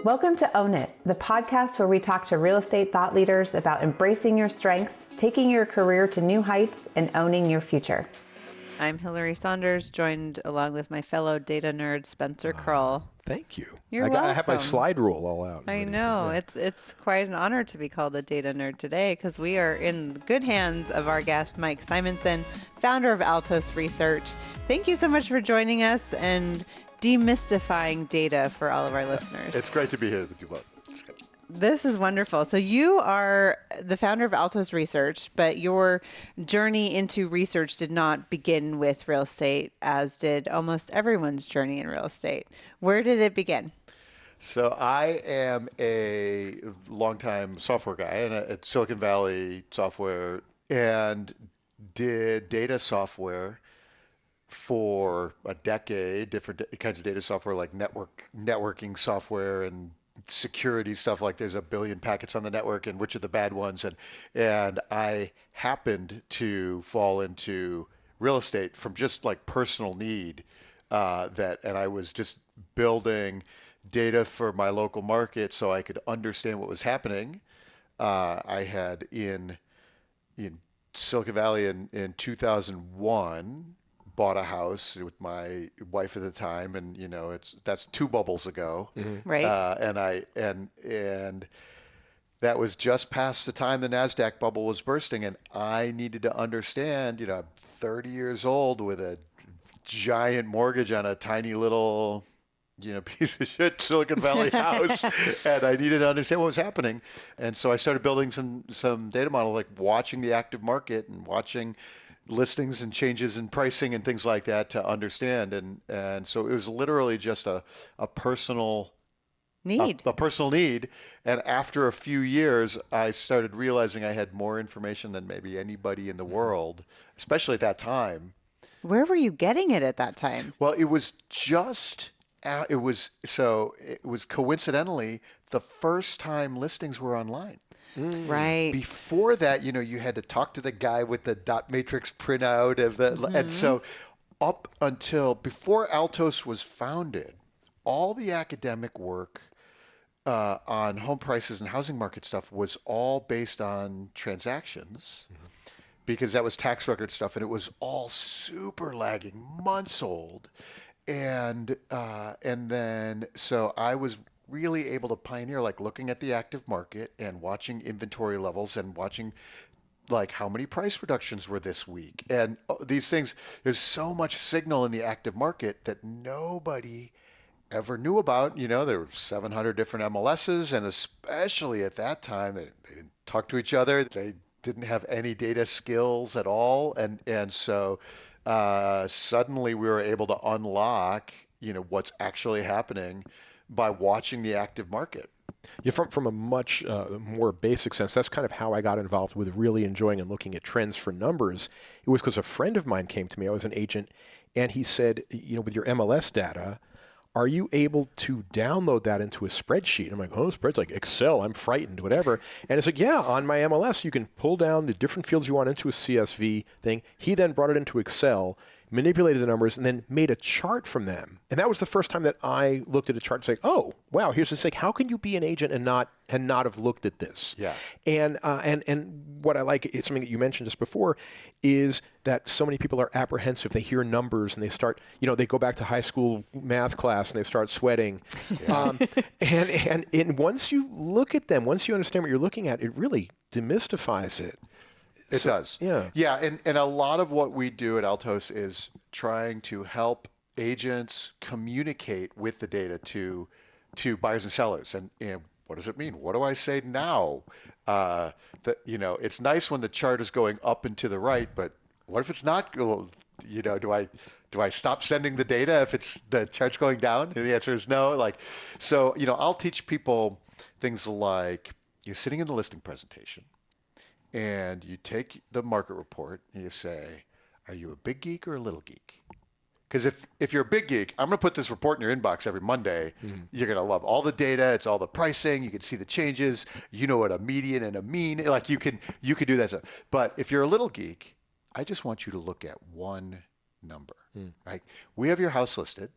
Welcome to Own It, the podcast where we talk to real estate thought leaders about embracing your strengths, taking your career to new heights, and owning your future. I'm Hillary Saunders, joined along with my fellow data nerd, Spencer Krull. Thank you. You're welcome. I have my slide rule all out. I know. Yeah. It's quite an honor to be called a data nerd today because we are in good hands of our guest, Mike Simonsen, founder of Altos Research. Thank you so much for joining us and demystifying data for all of our listeners. It's great to be here with you both. This is wonderful. So you are the founder of Altos Research, but your journey into research did not begin with real estate, as did almost everyone's journey in real estate. Where did it begin? So I am a longtime software guy at Silicon Valley Software and did data software for a decade, different kinds of data software like networking software and security stuff, like there's a billion packets on the network and which are the bad ones. And I happened to fall into real estate from just like personal need and I was just building data for my local market so I could understand what was happening. I had in Silicon Valley in 2001, bought a house with my wife at the time, and that's two bubbles ago, right? And that was just past the time the NASDAQ bubble was bursting, and I needed to understand. I'm 30 years old with a giant mortgage on a tiny little, piece of shit Silicon Valley house, and I needed to understand what was happening, and so I started building some data model, like watching the active market and watching listings and changes in pricing and things like that to understand. And so it was literally just a personal need. A personal need. And after a few years, I started realizing I had more information than maybe anybody in the world, especially at that time. Where were you getting it at that time? Well, it was coincidentally the first time listings were online. Right. Before that, you had to talk to the guy with the dot matrix printout and so up until before Altos was founded, all the academic work on home prices and housing market stuff was all based on transactions because that was tax record stuff, and it was all super lagging, months old, and then so I was really able to pioneer, like looking at the active market and watching inventory levels and watching like how many price reductions were this week. And these things, there's so much signal in the active market that nobody ever knew about. There were 700 different MLSs, and especially at that time, they didn't talk to each other. They didn't have any data skills at all. And so suddenly we were able to unlock, what's actually happening by watching the active market. Yeah, from a much more basic sense, that's kind of how I got involved with really enjoying and looking at trends for numbers. It was because a friend of mine came to me. I was an agent, and he said, with your MLS data, are you able to download that into a spreadsheet? I'm like, spreadsheet, like Excel, I'm frightened, whatever. And it's like, yeah, on my MLS, you can pull down the different fields you want into a CSV thing. He then brought it into Excel, manipulated the numbers, and then made a chart from them. And that was the first time that I looked at a chart and said, oh, wow, here's this, like, how can you be an agent and not have looked at this? Yeah. And what I like, it's something that you mentioned just before, is that so many people are apprehensive. They hear numbers and they start, they go back to high school math class and they start sweating. Yeah. And once you look at them, once you understand what you're looking at, it really demystifies it. It does. Yeah. Yeah. And a lot of what we do at Altos is trying to help agents communicate with the data to buyers and sellers. And what does it mean? What do I say now? It's nice when the chart is going up and to the right, but what if it's not? Do I stop sending the data if the chart's going down? And the answer is no. I'll teach people things like you're sitting in the listing presentation, and you take the market report and you say, are you a big geek or a little geek? Because if you're a big geek, I'm going to put this report in your inbox every Monday. You're going to love all the data. It's all the pricing. You can see the changes. You know what a median and a mean, like you can do that stuff. But if you're a little geek, I just want you to look at one number, right? We have your house listed,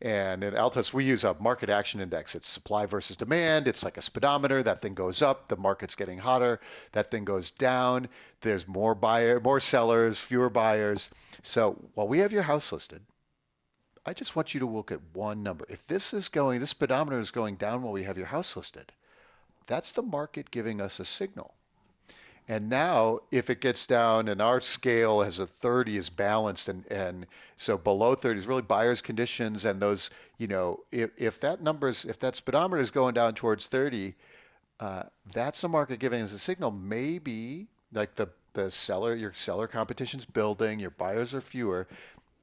And at Altos, we use a market action index. It's supply versus demand. It's like a speedometer. That thing goes up. The market's getting hotter. That thing goes down. There's more sellers, fewer buyers. So while we have your house listed, I just want you to look at one number. If this speedometer is going down while we have your house listed, that's the market giving us a signal. And now, if it gets down and our scale has a 30 is balanced, and so below 30 is really buyer's conditions, and those, if that speedometer is going down towards 30, that's the market giving us a signal. Maybe like your seller competition's building, your buyers are fewer.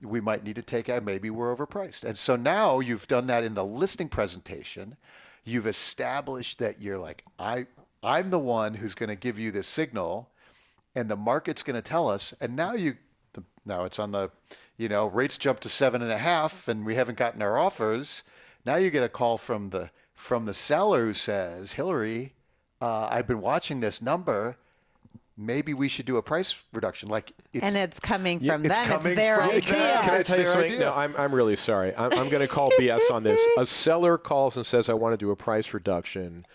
We might need to take out. Maybe we're overpriced. And so now you've done that in the listing presentation. You've established that you're like, I'm the one who's going to give you this signal, and the market's going to tell us. And now it's on the, rates jump to 7.5, and we haven't gotten our offers. Now you get a call from the seller who says, Hillary, I've been watching this number. Maybe we should do a price reduction. And it's coming from them. It's their idea. Can I tell you something? No, I'm really sorry. I'm going to call BS on this. A seller calls and says, I want to do a price reduction.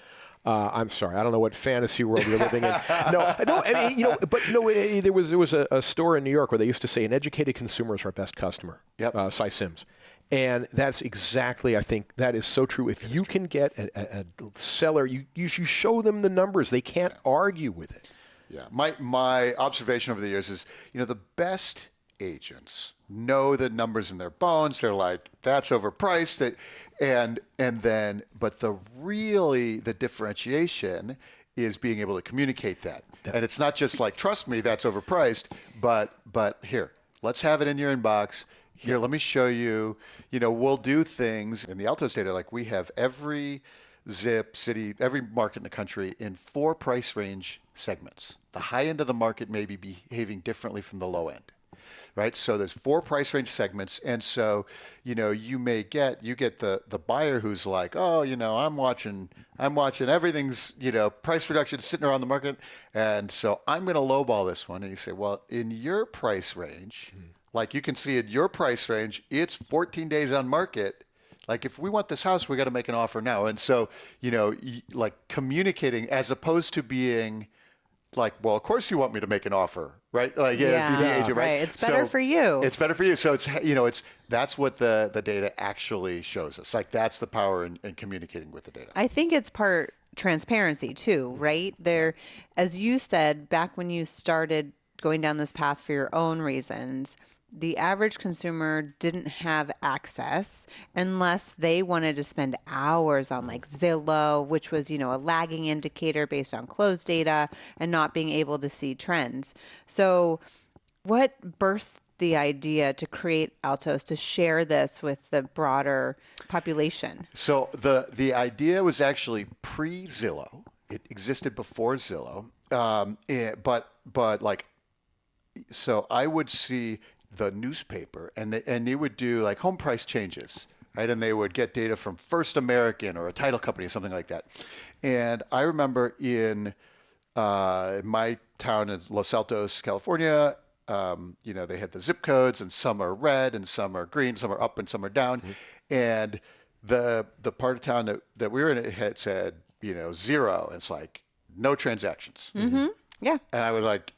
I'm sorry. I don't know what fantasy world you're living in. No. I mean, there was a store in New York where they used to say, an educated consumer is our best customer. Yep. Cy Sims. And that's exactly, I think, that is so true. If you can get a seller, you show them the numbers. They can't argue with it. Yeah. My observation over the years is, the best agents know the numbers in their bones. They're like, that's overpriced. But the differentiation is being able to communicate that. And it's not just like, trust me, that's overpriced, but here, let's have it in your inbox. Here, let me show you, we'll do things in the Altos data. Like we have every zip, city, every market in the country in 4 price range segments. The high end of the market may be behaving differently from the low end. Right, so there's 4 price range segments, and so you get the buyer who's like, oh, I'm watching everything's price reduction sitting around the market, and so I'm going to lowball this one. And you say, well, in your price range, like you can see in your price range, it's 14 days on market. Like if we want this house, we got to make an offer now. And so like communicating as opposed to being like, well, of course you want me to make an offer, right? Like, be the agent, right? It's better for you. It's better for you. So that's what the data actually shows us. Like that's the power in communicating with the data. I think it's part transparency too, right? There, as you said, back when you started going down this path for your own reasons, the average consumer didn't have access unless they wanted to spend hours on like Zillow, which was, a lagging indicator based on closed data and not being able to see trends. So what birthed the idea to create Altos to share this with the broader population? So the idea was actually pre-Zillow. It existed before Zillow. So I would see the newspaper and they would do like home price changes, right? And they would get data from First American or a title company or something like that. And I remember in my town in Los Altos, California, they had the zip codes and some are red and some are green, some are up and some are down. Mm-hmm. And the part of town that we were in, it had said, 0. And it's like no transactions. Mm-hmm. Yeah. And I was like,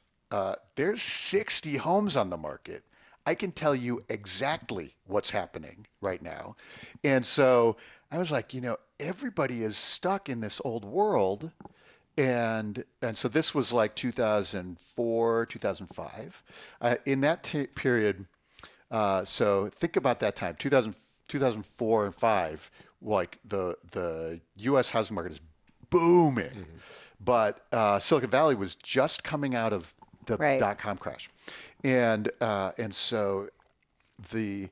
there's 60 homes on the market. I can tell you exactly what's happening right now. And so I was like, everybody is stuck in this old world. And so this was like 2004, 2005. In that period, so think about that time, 2004 and 5, like the U.S. housing market is booming. Mm-hmm. But Silicon Valley was just coming out of the dot-com crash. And so the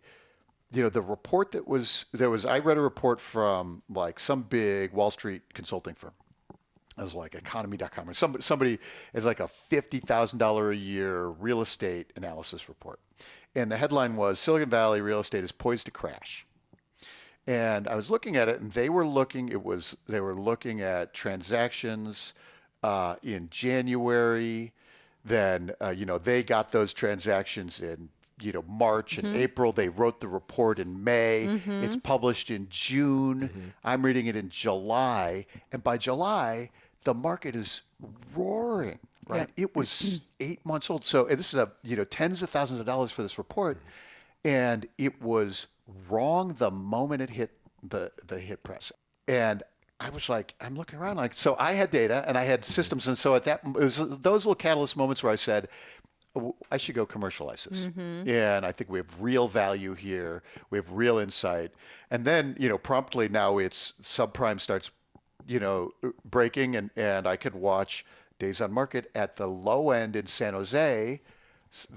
report I read a report from like some big Wall Street consulting firm. It was like economy.com or somebody is like a $50,000 a year real estate analysis report. And the headline was Silicon Valley real estate is poised to crash. And I was looking at it and they were looking at transactions in January. Then, they got those transactions in March and April. They wrote the report in May. It's published in June. I'm reading it in July. And by July, the market is roaring, right? It was 8 months old. So this is tens of thousands of dollars for this report. And it was wrong the moment it hit the hit press. And I was like, I'm looking around like, so I had data and I had systems. And so it was those little catalyst moments where I said, I should go commercialize this. And I think we have real value here. We have real insight. And then, promptly now it's subprime starts, breaking and I could watch days on market at the low end in San Jose.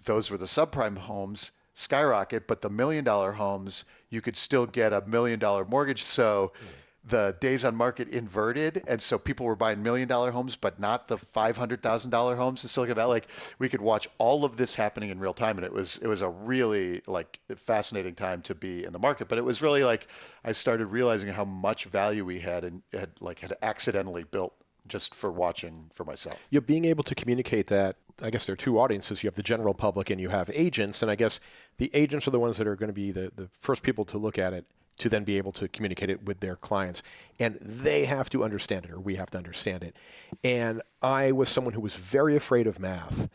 Those were the subprime homes skyrocket, but the $1 million homes, you could still get a $1 million mortgage. So the days on market inverted, and so people were buying $1 million homes, but not the $500,000 homes in Silicon Valley. Like, we could watch all of this happening in real time, and it was a really fascinating time to be in the market. But it was really I started realizing how much value we had and had accidentally built just for watching for myself. You're being able to communicate that. I guess there are two audiences. You have the general public and you have agents, and I guess the agents are the ones that are going to be the first people to look at it, to then be able to communicate it with their clients. And they have to understand it, or we have to understand it. And I was someone who was very afraid of math.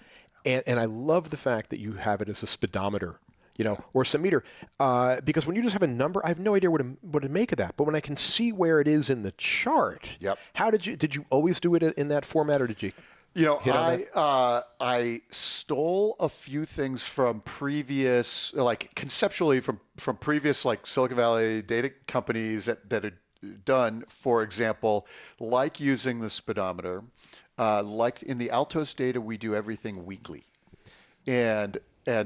And I love the fact that you have it as a speedometer, or some meter. Because when you just have a number, I have no idea what to make of that. But when I can see where it is in the chart, how did you always do it in that format, or did you I stole a few things from previous, conceptually from previous Silicon Valley data companies that had done, for example, using the speedometer. Like in the Altos data, we do everything weekly. And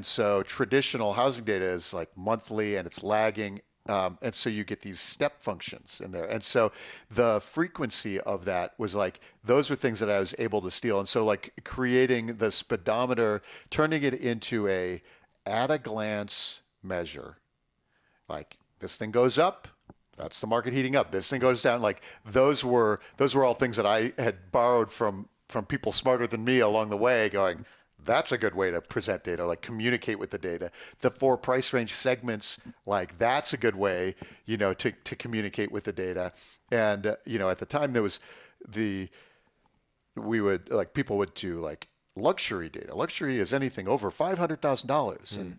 so traditional housing data is monthly and it's lagging. And so you get these step functions in there. And so the frequency of that was those were things that I was able to steal. And so creating the speedometer, turning it into a at a glance measure, this thing goes up, that's the market heating up. This thing goes down. Those were all things that I had borrowed from people smarter than me along the way, going, that's a good way to present data, communicate with the data. The 4 price range segments, that's a good way, to communicate with the data. And, at the time there was people would do luxury data. Luxury is anything over $500,000, and,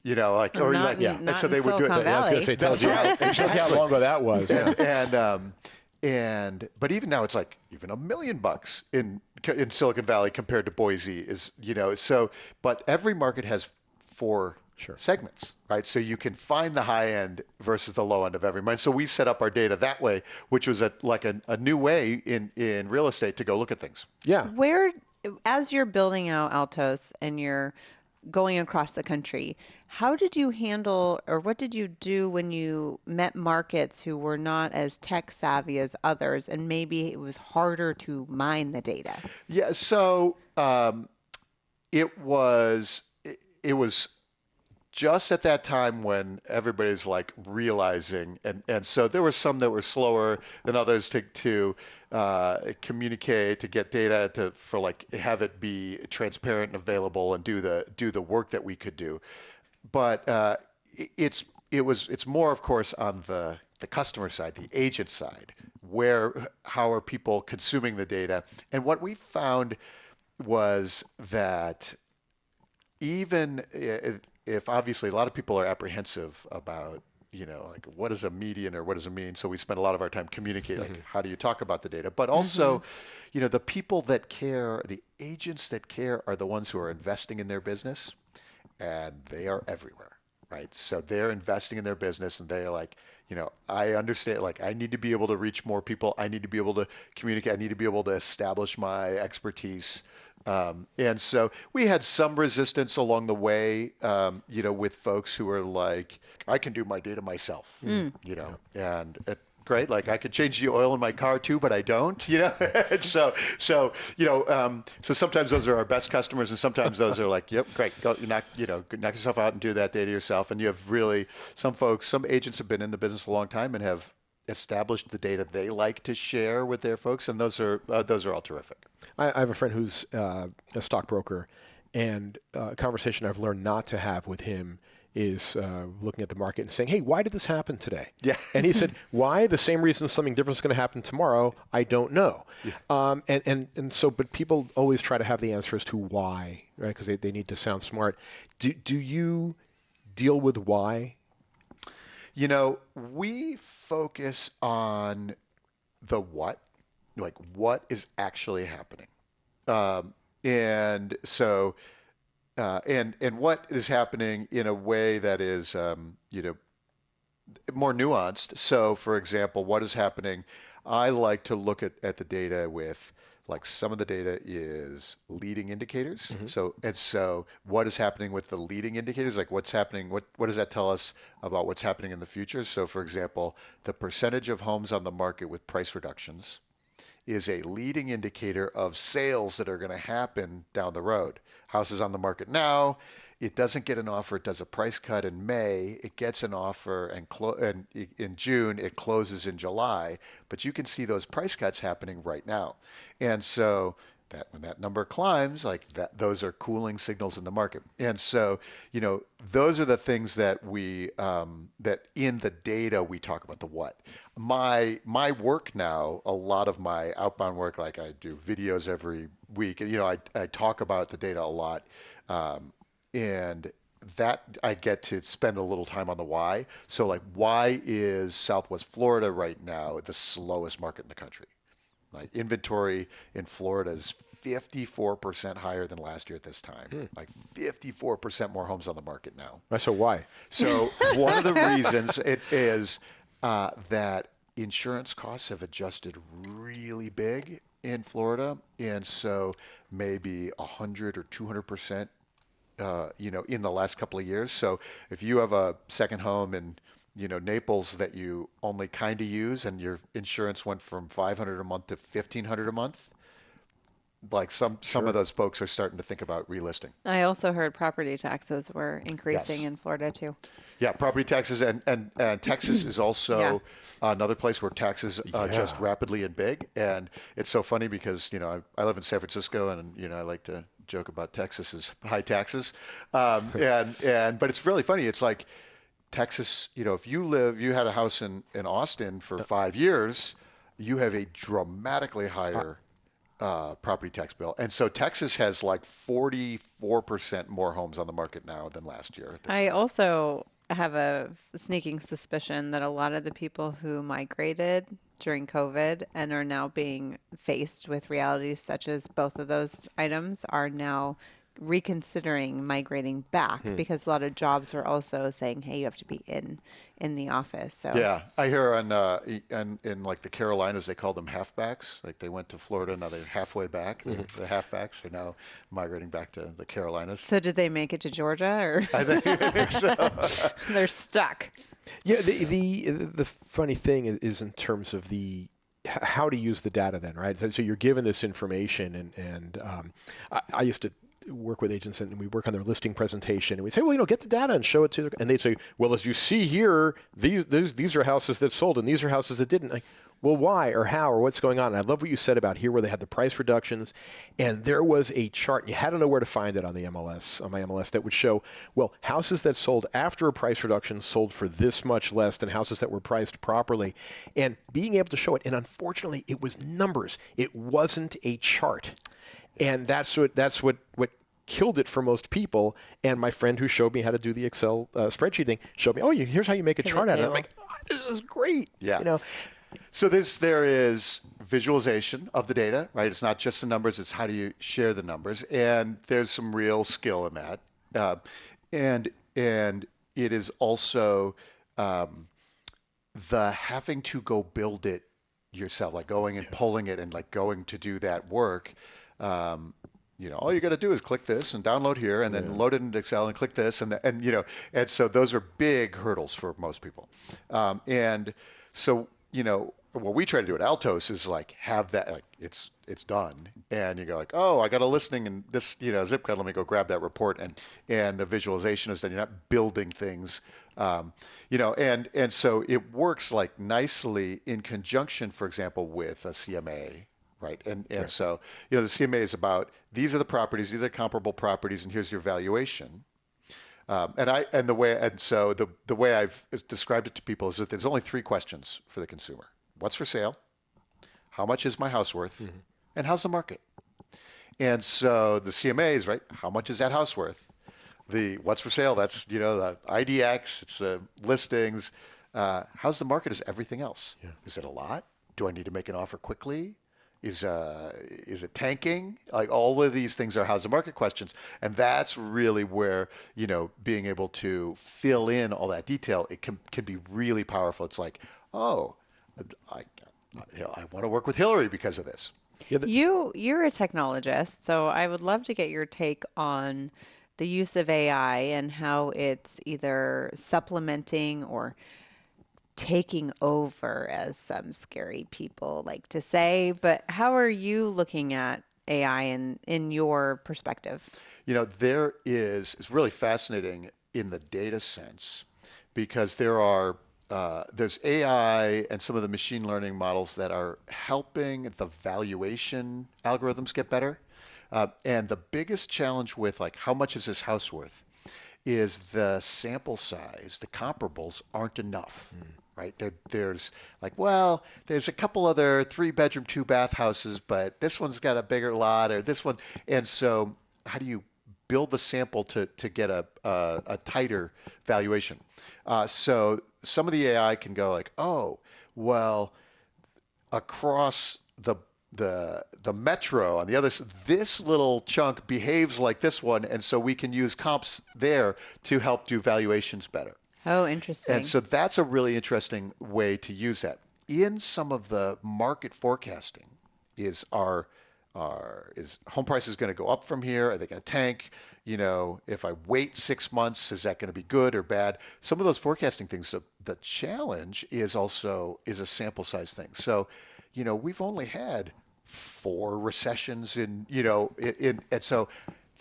and so they would do it. I was going to say, tells you how long ago that was. But even now it's even $1 million in Silicon Valley compared to Boise is, but every market has 4 segments, right? So you can find the high end versus the low end of every market. So we set up our data that way, which was a new way in real estate to go look at things. Yeah. As you're building out Altos and you're going across the country, how did you handle, or what did you do when you met markets who were not as tech savvy as others, and maybe it was harder to mine the data? Yeah, so it was just at that time when everybody's realizing, and so there were some that were slower than others to communicate, to get data, for have it be transparent and available and do the work that we could do. But it's more, of course, on the customer side, the agent side, how are people consuming the data? And what we found was that even if obviously a lot of people are apprehensive about, what is a median or what does it mean? So we spend a lot of our time communicating, how do you talk about the data? But also, the people that care, the agents that care are the ones who are investing in their business, and they are everywhere, right? So they're investing in their business and they're I understand, I need to be able to reach more people. I need to be able to communicate. I need to be able to establish my expertise. And so we had some resistance along the way, with folks who were I can do my data myself, and great. I could change the oil in my car too, but I don't, And so sometimes those are our best customers, and sometimes those are yep, great. Go, knock yourself out and do that data yourself. And you have really some agents have been in the business for a long time and have established the data they like to share with their folks, and those are all terrific. I have a friend who's a stockbroker, and a conversation I've learned not to have with him is looking at the market and saying, hey, why did this happen today? Yeah. And he said, why? The same reason something different is going to happen tomorrow. I don't know. Yeah. And so, but people always try to have the answer as to why, right? Because they need to sound smart. Do you deal with why? We focus on the what, like what is actually happening. And so, and what is happening in a way that is, more nuanced. So, for example, what is happening? I like to look at the data with, like, some of the data is leading indicators. Mm-hmm. So what is happening with the leading indicators? Like, what's happening? What does that tell us about what's happening in the future? So, for example, the percentage of homes on the market with price reductions is a leading indicator of sales that are going to happen down the road. Houses on the market now, it doesn't get an offer. It does a price cut in May. It gets an offer, and in June, it closes in July. But you can see those price cuts happening right now. And so that when that number climbs, like that, those are cooling signals in the market. And so, those are the things that we that in the data we talk about the what. My work now, a lot of my outbound work, like I do videos every week, and I talk about the data a lot, and that I get to spend a little time on the why. So, like, why is Southwest Florida right now the slowest market in the country? Like, inventory in Florida is 54% higher than last year at this time. Like 54% more homes on the market now. So why? So one of the reasons it is that insurance costs have adjusted really big in Florida, and so maybe 100 or 200%, in the last couple of years. So if you have a second home in Naples that you only kind of use, and your insurance went from $500 a month to $1,500 a month, like some of those folks are starting to think about relisting. I also heard property taxes were increasing in Florida too. Yeah, property taxes, and Texas is also another place where taxes adjust rapidly and big. And it's so funny because I live in San Francisco, and I like to joke about Texas's high taxes, but it's really funny. It's like Texas, if you had a house in Austin for 5 years, you have a dramatically higher property tax bill. And so Texas has like 44% more homes on the market now than last year. I also have a sneaking suspicion that a lot of the people who migrated during COVID and are now being faced with realities such as both of those items are now reconsidering migrating back because a lot of jobs are also saying, hey, you have to be in the office. So yeah, I hear in like the Carolinas, they call them halfbacks. Like, they went to Florida, now they're halfway back. The halfbacks are now migrating back to the Carolinas. So did they make it to Georgia, or I think so. They're stuck? Yeah, the funny thing is in terms of the how to use the data then, right? So you're given this information, and I used to work with agents, and we work on their listing presentation, and we say, well, get the data and show it to them. And they say, well, as you see here, these are houses that sold, and these are houses that didn't. Like, well, why or how or what's going on? And I love what you said about here where they had the price reductions, and there was a chart, and you had to know where to find it on the MLS, on my MLS, that would show, well, houses that sold after a price reduction sold for this much less than houses that were priced properly, and being able to show it. And unfortunately, it was numbers. It wasn't a chart. And that's what killed it for most people. And my friend who showed me how to do the Excel spreadsheet thing showed me, here's how you make a chart out of it. I'm like, this is great. Yeah. So there is visualization of the data, right? It's not just the numbers; it's how do you share the numbers, and there's some real skill in that. And it is also the having to go build it yourself, like going and pulling it and like going to do that work. All you got to do is click this and download here, and then load it into Excel and click this, and so those are big hurdles for most people. And so what we try to do at Altos is like have that, like it's done, and you go like, oh, I got a listing in this zip code. Let me go grab that report, and the visualization is that you're not building things, and so it works like nicely in conjunction, for example, with a CMA. Right. And so, the CMA is about, these are the properties, these are comparable properties, and here's your valuation. The way I've described it to people is that there's only 3 questions for the consumer: what's for sale, how much is my house worth, and how's the market? And so the CMA is right. How much is that house worth? The what's for sale, that's the IDX, it's the listings. How's the market is everything else. Yeah. Is it a lot? Do I need to make an offer quickly? Is it tanking? Like all of these things are how's the market questions. And that's really where, being able to fill in all that detail, it can be really powerful. It's like, oh, I want to work with Hillary because of this. Yeah, you're a technologist, so I would love to get your take on the use of AI and how it's either supplementing or taking over, as some scary people like to say. But how are you looking at AI in your perspective? It's really fascinating in the data sense, because there's AI and some of the machine learning models that are helping the valuation algorithms get better. And the biggest challenge with like how much is this house worth is the sample size, the comparables aren't enough. Right? There's a couple other 3-bedroom, 2-bath houses, but this one's got a bigger lot, or this one. And so how do you build the sample to get a tighter valuation? So some of the AI can go like, oh, well, across the metro on the other side, this little chunk behaves like this one, and so we can use comps there to help do valuations better. Oh, interesting. And so that's a really interesting way to use that. In some of the market forecasting, is home prices going to go up from here? Are they going to tank? If I wait 6 months, is that going to be good or bad? Some of those forecasting things, the challenge is a sample size thing. So, we've only had 4 recessions and so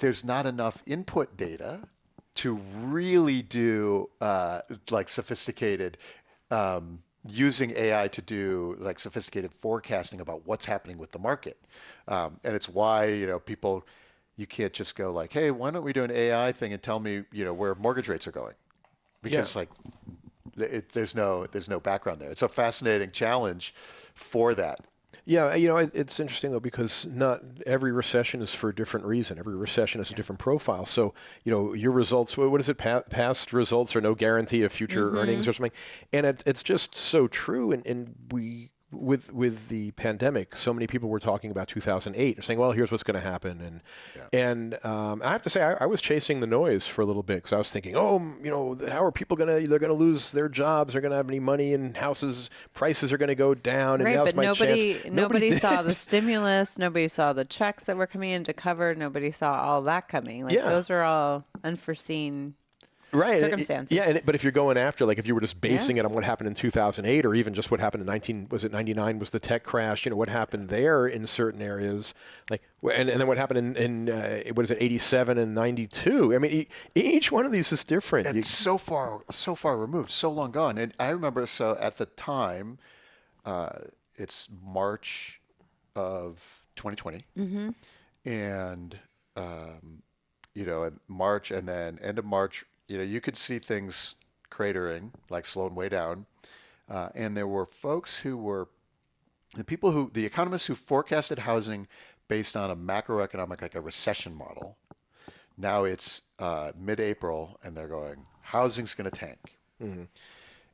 there's not enough input data to really do sophisticated using AI to do sophisticated forecasting about what's happening with the market. And it's why, you can't just go like, hey, why don't we do an AI thing and tell me, where mortgage rates are going? Because there's no background there. It's a fascinating challenge for that. Yeah, it's interesting, though, because not every recession is for a different reason. Every recession has a different profile. So, your results, what is it? Past results are no guarantee of future earnings or something. And it's just so true. And we, with the pandemic, so many people were talking about 2008 and saying, well, here's what's going to happen. And I have to say, I was chasing the noise for a little bit, because I was thinking, how are people they're going to lose their jobs, they're going to have any money, and houses prices are going to go down. Right, and now's but nobody chance. saw the stimulus, nobody saw the checks that were coming in to cover, nobody saw all that coming. Those are all unforeseen circumstances. But if you're going after, if you were just basing it on what happened in 2008, or even just what happened in 99 was the tech crash, what happened there in certain areas, and then what happened in 87 and 92. I mean, each one of these is different. And so far removed, so long gone. And I remember, so at the time, it's March of 2020, and in March, and then end of March, you could see things cratering, slowing way down. And there were folks who were the economists who forecasted housing based on a macroeconomic, a recession model. Now it's mid-April, and they're going, housing's going to tank.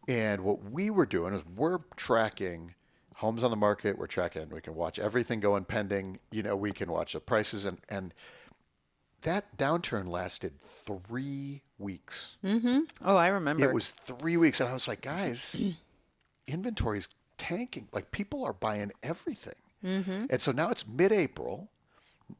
And what we were doing is we're tracking homes on the market. We can watch everything going pending. We can watch the prices, and that downturn lasted 3 weeks. Oh, I remember. It was 3 weeks. And I was like, guys, inventory's tanking. People are buying everything. And so now it's mid-April,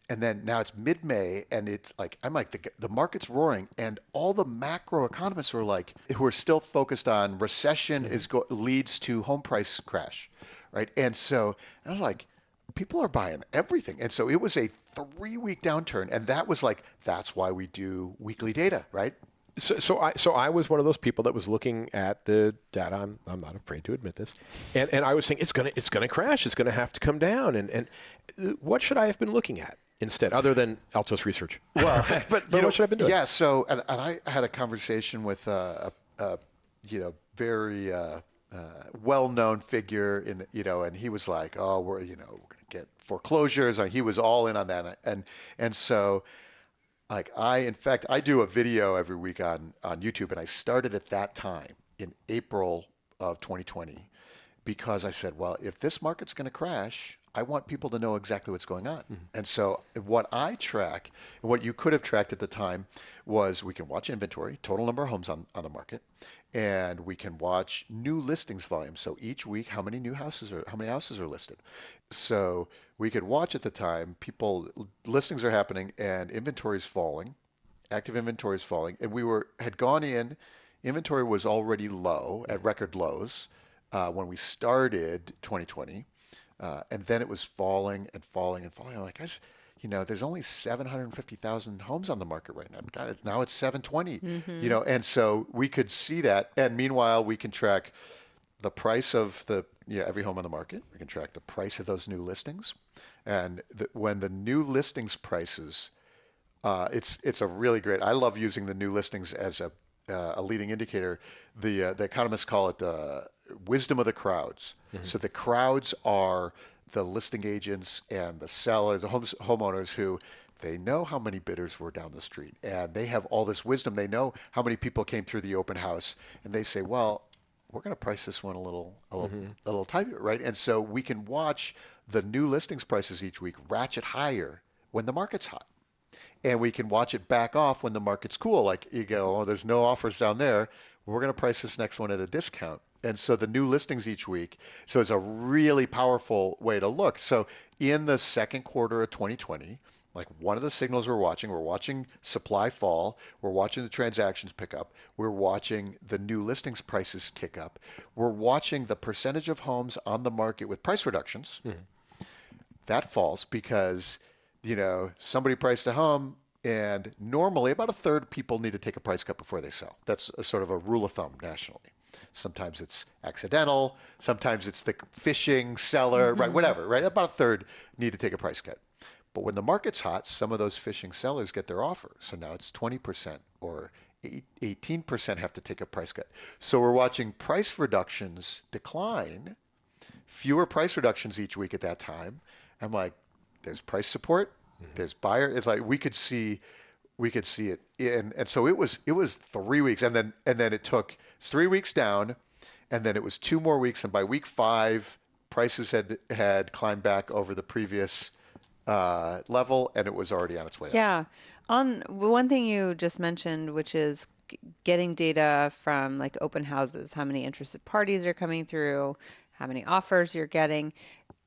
and then now it's mid-May, and it's the market's roaring, and all the macro economists who are still focused on recession leads to home price crash, right? And so I was like, people are buying everything. And so it was a 3-week downturn. And that was that's why we do weekly data, right? So I was one of those people that was looking at the data. I'm not afraid to admit this. And I was saying, it's gonna crash. It's gonna have to come down. And what should I have been looking at? instead, other than Altos Research? Well, but what should I be doing? Yeah, so and I had a conversation with a very well-known figure and he was like, oh, we're going to get foreclosures, and he was all in on that, and so like in fact I do a video every week on YouTube, and I started at that time in April of 2020 because I said, well, if this market's going to crash, I want people to know exactly what's going on. Mm-hmm. And so what I track, and what you could have tracked at the time, was we can watch inventory, total number of homes on the market, and we can watch new listings volume. So each week, how many houses are listed. So we could watch at the time, listings are happening and inventory is falling, active inventory is falling. And had gone in, inventory was already low at record lows when we started 2020. And then it was falling and falling and falling. I'm like, there's only 750,000 homes on the market right now. God, now it's 720. Mm-hmm. And so we could see that. And meanwhile, we can track the price of every home on the market. We can track the price of those new listings. And when the new listings prices, it's a really great. I love using the new listings as a leading indicator. The economists call it wisdom of the crowds. Mm-hmm. So the crowds are the listing agents and the sellers, the homeowners who they know how many bidders were down the street, and they have all this wisdom. They know how many people came through the open house, and they say, well, we're going to price this one a little tighter, right? And so we can watch the new listings prices each week ratchet higher when the market's hot. And we can watch it back off when the market's cool. Like you go, oh, there's no offers down there. We're going to price this next one at a discount. And so the new listings each week. So it's a really powerful way to look. So in the second quarter of 2020, like one of the signals we're watching supply fall. We're watching the transactions pick up. We're watching the new listings prices kick up. We're watching the percentage of homes on the market with price reductions. Mm-hmm. That falls because somebody priced a home, and normally about a third of people need to take a price cut before they sell. That's a sort of a rule of thumb nationally. Sometimes it's accidental. Sometimes it's the fishing seller, mm-hmm. right? Whatever, right? About a third need to take a price cut. But when the market's hot, some of those fishing sellers get their offer. So now it's 20% or 18% have to take a price cut. So we're watching price reductions decline, fewer price reductions each week at that time. I'm like, there's price support, mm-hmm. there's buyer. It's like we could see it, and so it was 3 weeks, and then it took 3 weeks down, and then it was 2 more weeks, and by week 5, prices had climbed back over the previous level, and it was already on its way up. Yeah, on one thing you just mentioned, which is getting data from like open houses, how many interested parties are coming through, how many offers you're getting.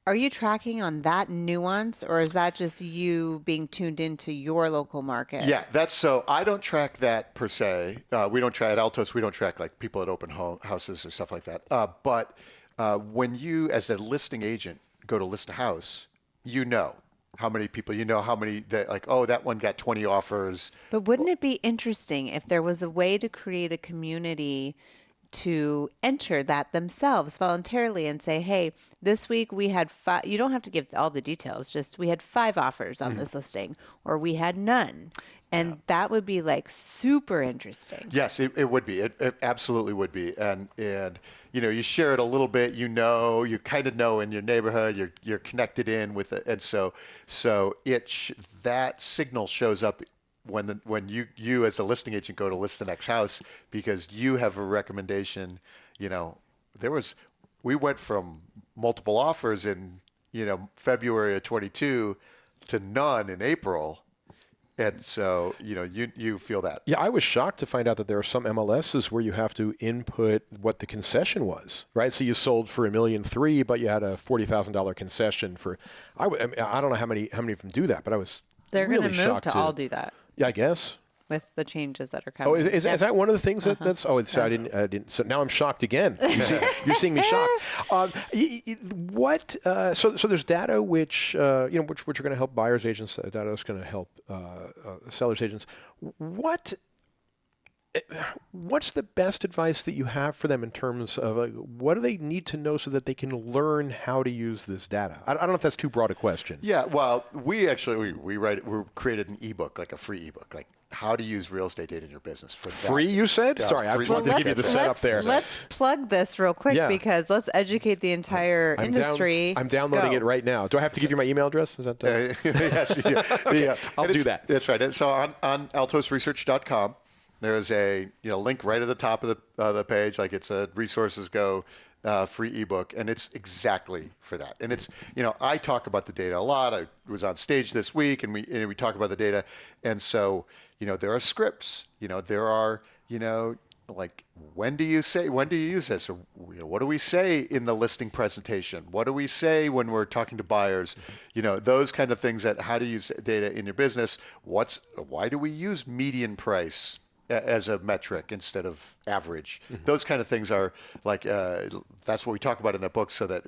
Are you tracking on that nuance, or is that just you being tuned into your local market? Yeah, so I don't track that per se. We don't track at Altos. We don't track like people at open houses or stuff like that. But when you, as a listing agent, go to list a house, how many people, that one got 20 offers. But wouldn't it be interesting if there was a way to create a community to enter that themselves voluntarily and say, hey, this week we had 5, you don't have to give all the details, just we had 5 offers on this listing, or we had none. And that would be like super interesting. Yes, it would be. It absolutely would be. And you share it a little bit, you kind of know in your neighborhood, you're connected in with it. And so that signal shows up when you as a listing agent go to list the next house because you have a recommendation. We went from multiple offers in February of 22 to none in April. And so, you feel that. Yeah, I was shocked to find out that there are some MLSs where you have to input what the concession was, right? So you sold for $1.3 million, but you had a $40,000 concession for. I don't know how many of them do that, but I was. They're really going to move to all do that. Yeah, I guess. With the changes that are coming. Oh, is that one of the things that's? Oh, so I didn't. So now I'm shocked again. You're seeing me shocked. What? So there's data which are going to help buyers agents. Data is going to help sellers agents. What What's the best advice that you have for them in terms of what do they need to know so that they can learn how to use this data? I don't know if that's too broad a question. Yeah, well, we created an ebook, like a free ebook, like how to use real estate data in your business. For free, you said? Yeah, Sorry, I just wanted to give you the setup there. Let's plug this real quick because let's educate the entire industry. I'm downloading it right now. Do I have to give you my email address? Is that? Yes. Okay, I'll do that. That's right. And so on altosresearch.com, there's a link right at the top of the page, like it's a resources go. Free ebook, and it's exactly for that. And it's, I talk about the data a lot. I was on stage this week, and we talk about the data. And so, there are scripts. There are, like when do you use this? Or, what do we say in the listing presentation? What do we say when we're talking to buyers? Those kind of things. That how to use data in your business. Why do we use median price as a metric instead of average? Those kind of things are like, that's what we talk about in the book, so that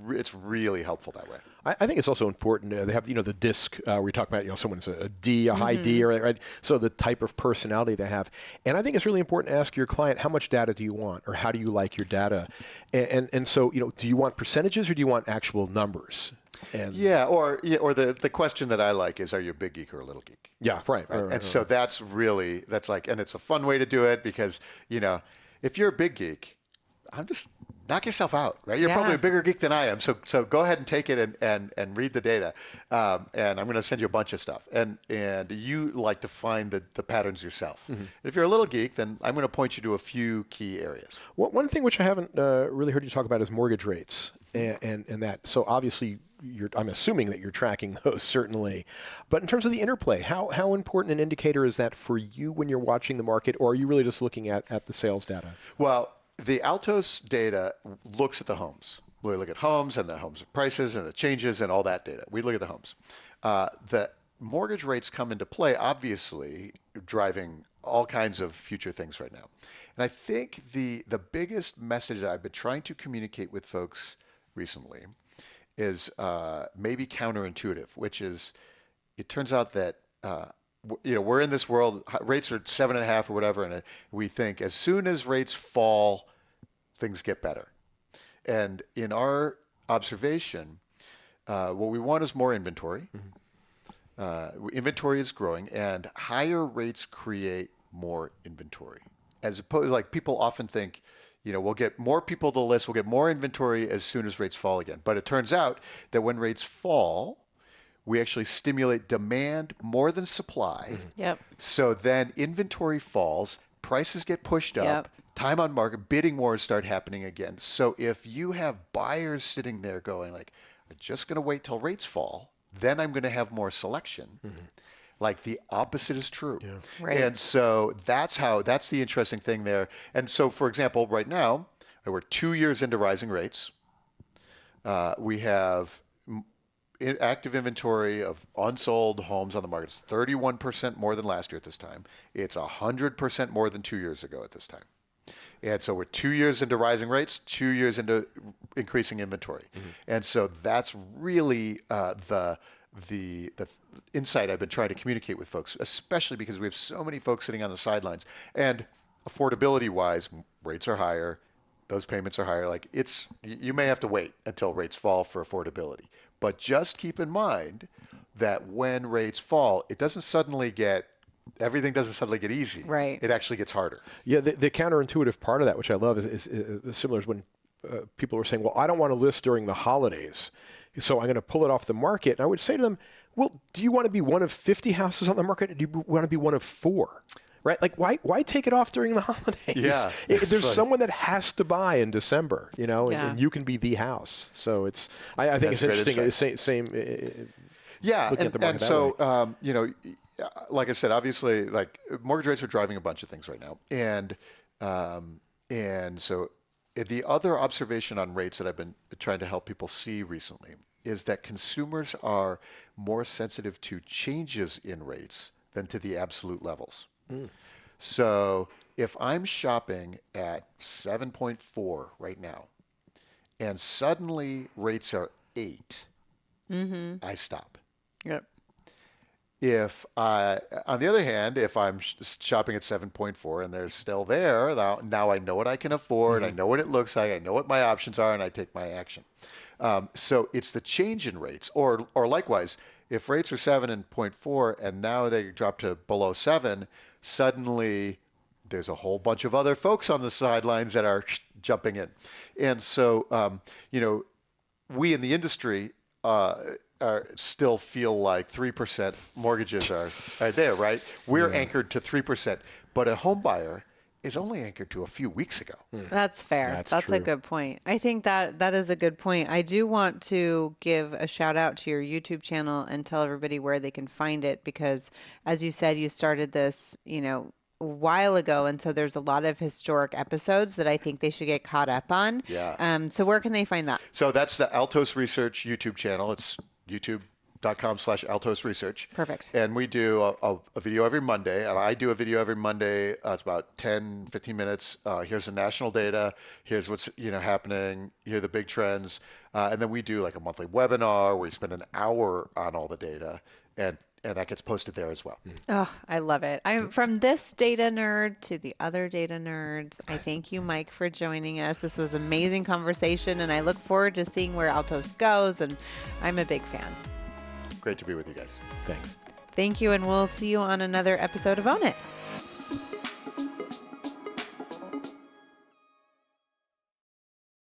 it's really helpful that way. I think it's also important. They have, the DISC, we talk about, someone's a D, a high D, right? So the type of personality they have. And I think it's really important to ask your client, how much data do you want, or how do you like your data? And so, do you want percentages, or do you want actual numbers? Or the question that I like is, are you a big geek or a little geek? Yeah, right. And so that's like, and it's a fun way to do it because, if you're a big geek, I'm just knock yourself out, right? You're probably a bigger geek than I am. So go ahead and take it and read the data. And I'm going to send you a bunch of stuff. And you like to find the patterns yourself. If you're a little geek, then I'm going to point you to a few key areas. One thing which I haven't really heard you talk about is mortgage rates. And that. So obviously, I'm assuming that you're tracking those, certainly. But in terms of the interplay, how important an indicator is that for you when you're watching the market, or are you really just looking at the sales data? Well, the Altos data looks at the homes. We look at homes and the homes prices and the changes and all that data. We look at the homes. The mortgage rates come into play, obviously, driving all kinds of future things right now. And I think the biggest message that I've been trying to communicate with folks recently is maybe counterintuitive, which is, it turns out that we're in this world, rates are 7.5 or whatever, and we think as soon as rates fall, things get better. And in our observation, what we want is more inventory. Inventory is growing, and higher rates create more inventory. As opposed, like people often think, we'll get more people to the list, we'll get more inventory as soon as rates fall again. But it turns out that when rates fall, we actually stimulate demand more than supply. Yep. So then inventory falls, prices get pushed up, time on market, bidding wars start happening again. So if you have buyers sitting there going like, I'm just going to wait till rates fall, then I'm going to have more selection. Like the opposite is true. Yeah. Right. And so that's the interesting thing there. And so, for example, right now, we're 2 years into rising rates. We have active inventory of unsold homes on the market. It's 31% more than last year at this time. It's 100% more than 2 years ago at this time. And so we're 2 years into rising rates, 2 years into increasing inventory. And so that's really the insight I've been trying to communicate with folks, especially because we have so many folks sitting on the sidelines. And affordability-wise, rates are higher. Those payments are higher. Like you may have to wait until rates fall for affordability. But just keep in mind that when rates fall, everything doesn't suddenly get easy. Right. It actually gets harder. Yeah, the counterintuitive part of that, which I love, is similar to when people were saying, well, I don't want to list during the holidays, so I'm going to pull it off the market. And I would say to them, well, do you want to be one of 50 houses on the market, or do you want to be one of 4? Right? Like, why take it off during the holidays? Yeah, there's someone that has to buy in December, and you can be the house. So I think it's interesting. Same. Yeah, and so like I said, obviously, like mortgage rates are driving a bunch of things right now, and so the other observation on rates that I've been trying to help people see recently is that consumers are more sensitive to changes in rates than to the absolute levels. So if I'm shopping at 7.4 right now, and suddenly rates are 8, I stop. Yep. On the other hand, if I'm shopping at 7.4 and they're still there, now I know what I can afford, I know what it looks like, I know what my options are, and I take my action. So it's the change in rates, or likewise, if rates are 7.4 and now they drop to below 7, suddenly there's a whole bunch of other folks on the sidelines that are jumping in. And so, we in the industry still feel like 3% mortgages are there, right? We're anchored to 3%, but a home buyer is only anchored to a few weeks ago. That's fair. That's a good point. I think that is a good point. I do want to give a shout out to your YouTube channel and tell everybody where they can find it, because as you said, you started this, a while ago, and so there's a lot of historic episodes that I think they should get caught up on. Yeah. So where can they find that? So that's the Altos Research YouTube channel. It's youtube.com/Altos Research. Perfect. And we do a video every Monday, and I do a video every Monday. It's about 10, 15 minutes. Here's the national data. Here's what's happening. Here are the big trends. And then we do like a monthly webinar where we spend an hour on all the data, and that gets posted there as well. Oh, I love it. I'm from this data nerd to the other data nerds. I thank you, Mike, for joining us. This was an amazing conversation, and I look forward to seeing where Altos goes, and I'm a big fan. Great to be with you guys. Thanks. Thank you, and we'll see you on another episode of Own It.